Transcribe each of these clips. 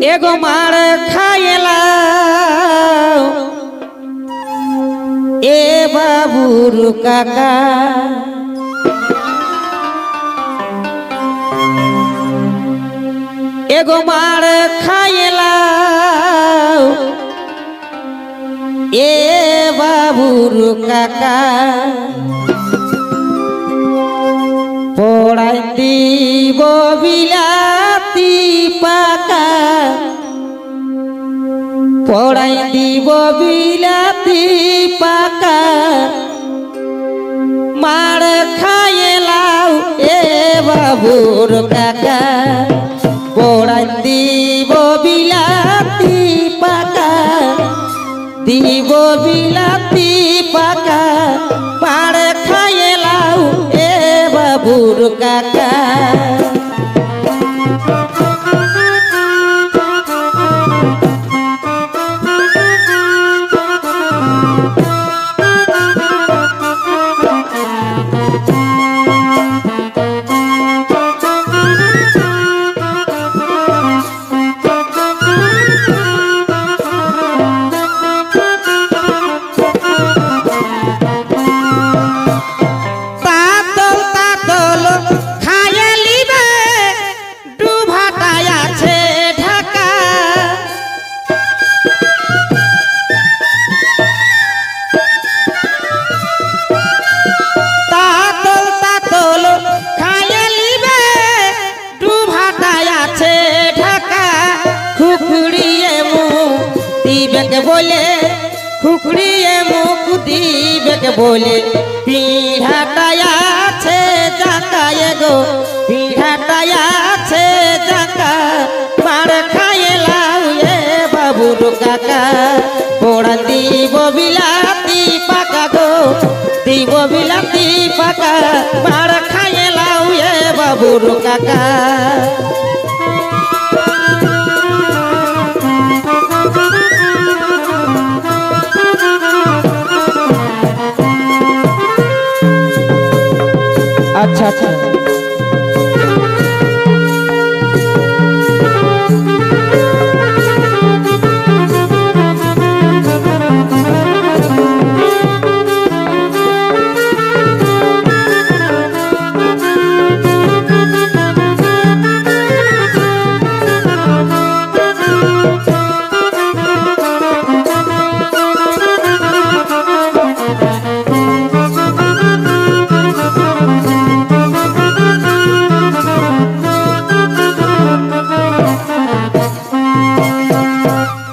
एगो मार खाएला ए बाबूर काका एगो मार खाएला ए बाबूर काका पढ़ाई दीब बिलाती पाका पढ़ाई दीब बिलाती पाका मार खाएलाऊ ए बाबूर काका पढ़ाई दीब बिलाती पाका दीब बिलाती पाका मार खाएलाऊ ए बाबूर काका बोले खुखड़िए मुख दीबे बोले पीढ़ाटाया छे जाका एगो पीढ़ाटाया छे जाका मार खाएलाऊ ए बाबूर काका पोड़ा दीब बिलाती पाका गो दीब बिलाती पाका मार खाएलाऊ ए बाबूर काका अच्छा अच्छा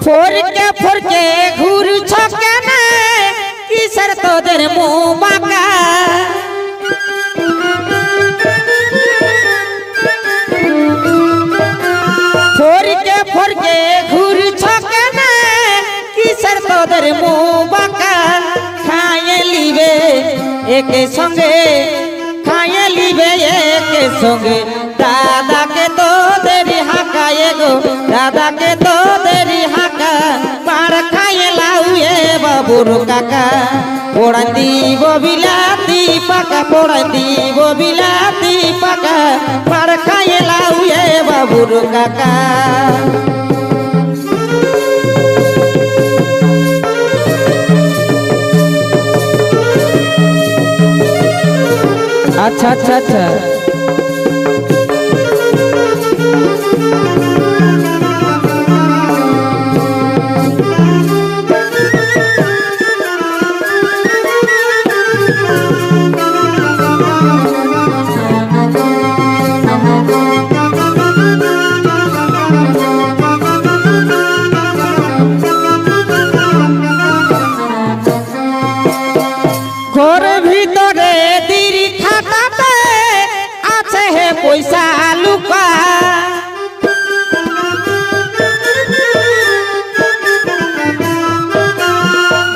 फोरके घूर छके में किसर तोदर मुँह बाका फोरके घूर छके में किसर तोदर मुँह बाका खाए लीबे एक संगे खाए लीबे एक संगे दादा के तो देरी हाका एगो दादा के तो देरी हाका मार खाएलाऊ ए बाबूर काका पोड़ा दीब बिलाती पाका पोड़ा दीब बिलाती पाका मार खाएलाऊ ए बाबूर काका अच्छा अच्छा अच्छा ঘর ভিতরে দিরি খাটাতে আছে হে পয়সা লুকা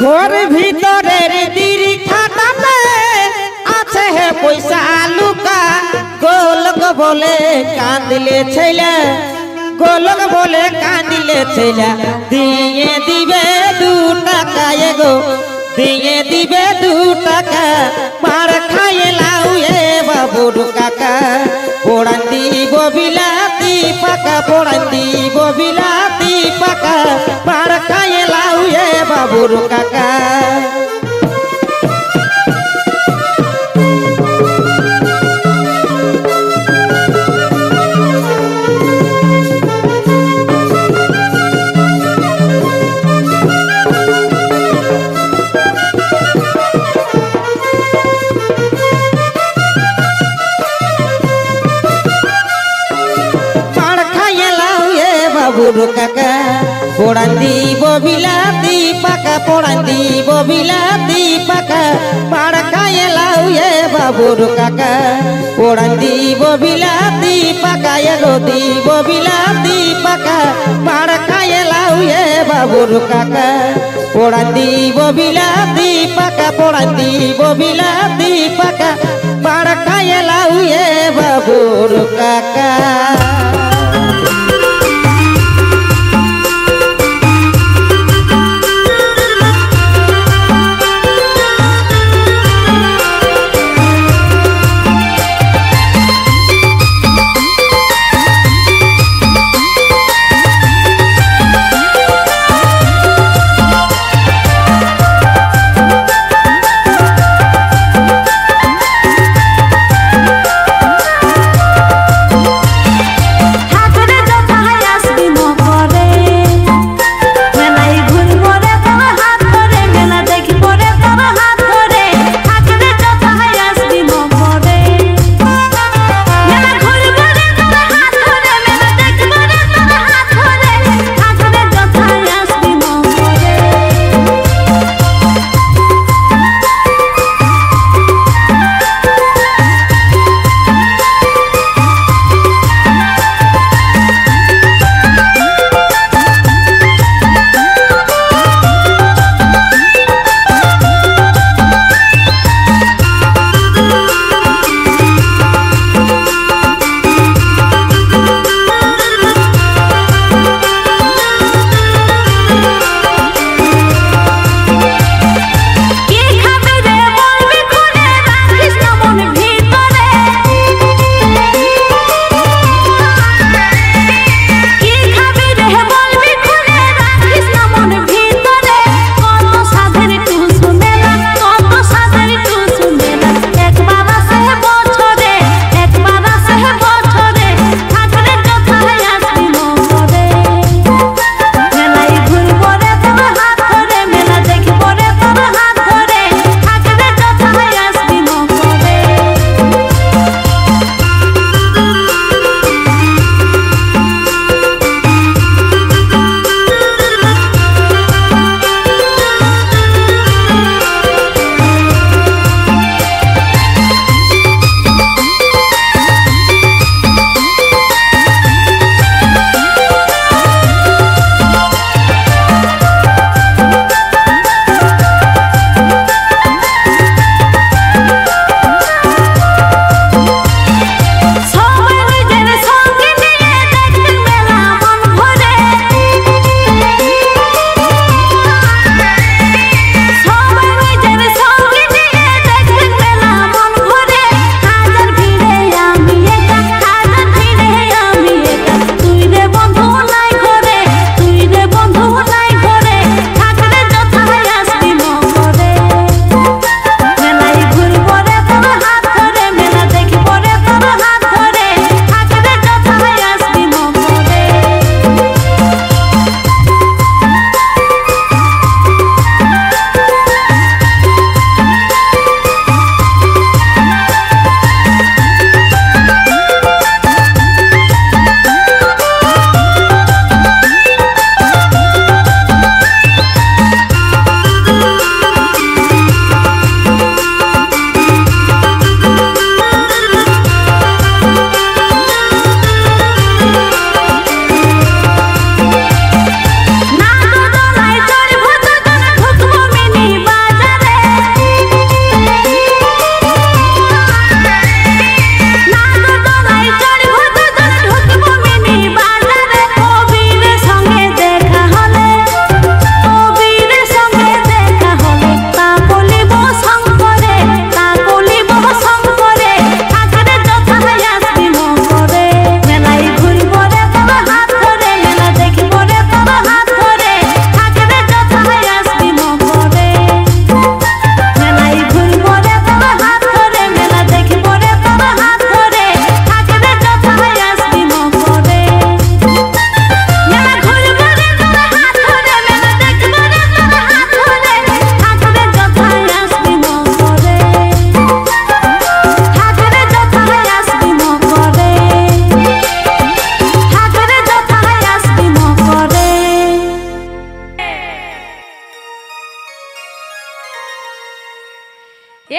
ঘর ভিতরের দিরি খাটাতে আছে হে পয়সা লুকা গোলক বলে কাঁদিলে ছেলে গোলক বলে কাঁদিলে ছেলে দিয়ে দিবে 2 টাকা এগো दिए दिबे 2 टाका मार खाएलाऊ ए बाबूर काका पोड़ा दीब बिलाती पाका पोड़ा दीब बिलाती বাবুর কাকা বাবুর কাকা পোড়ান দিব বিলাতি পাকা পোড়ান দিব বিলাতি পাকা পাড় খায়ে লাউ এ বাবুর কাকা পোড়ান দিব বিলাতি পাকা এলো দিব বিলাতি পাকা পাড় খায়ে লাউ এ বাবুর কাকা পোড়ান দিব বিলাতি পাকা পোড়ান দিব বিলাতি পাকা পাড় খায়ে লাউ এ বাবুর কাকা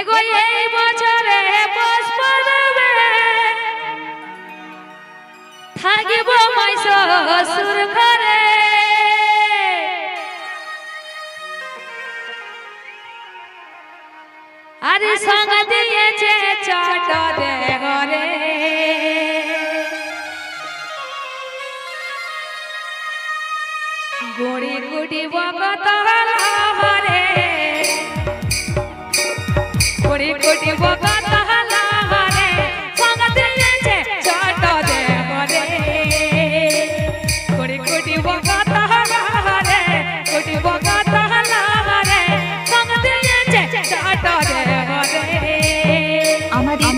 এগো এই বছরে পৌষ পরবে থাকিব মই শ্বশুর ঘরে আরে সঙ্গ দিয়েছে চট দে ঘরে গুড়ি গুড়ি বকত হরে গুড়ি গুড়ি বকত হরে সঙ্গ দিয়েছে চট দে ঘরে গুড়ি গুড়ি বকত হরে গুড়ি বকত হরে সঙ্গ দিয়েছে চট দে ঘরে আমাদের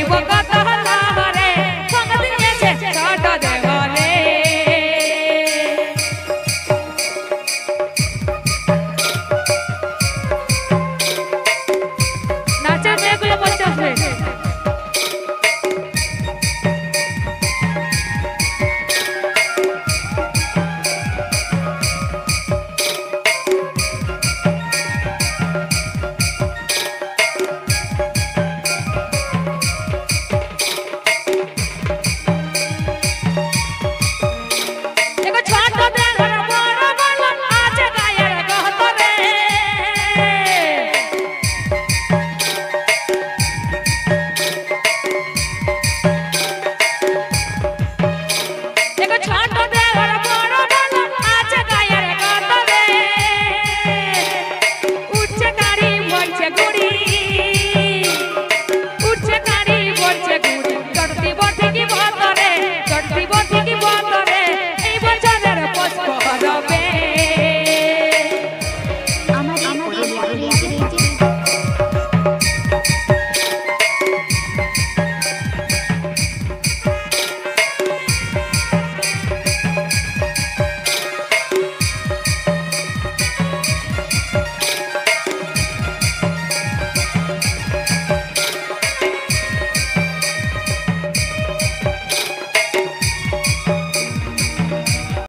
Boca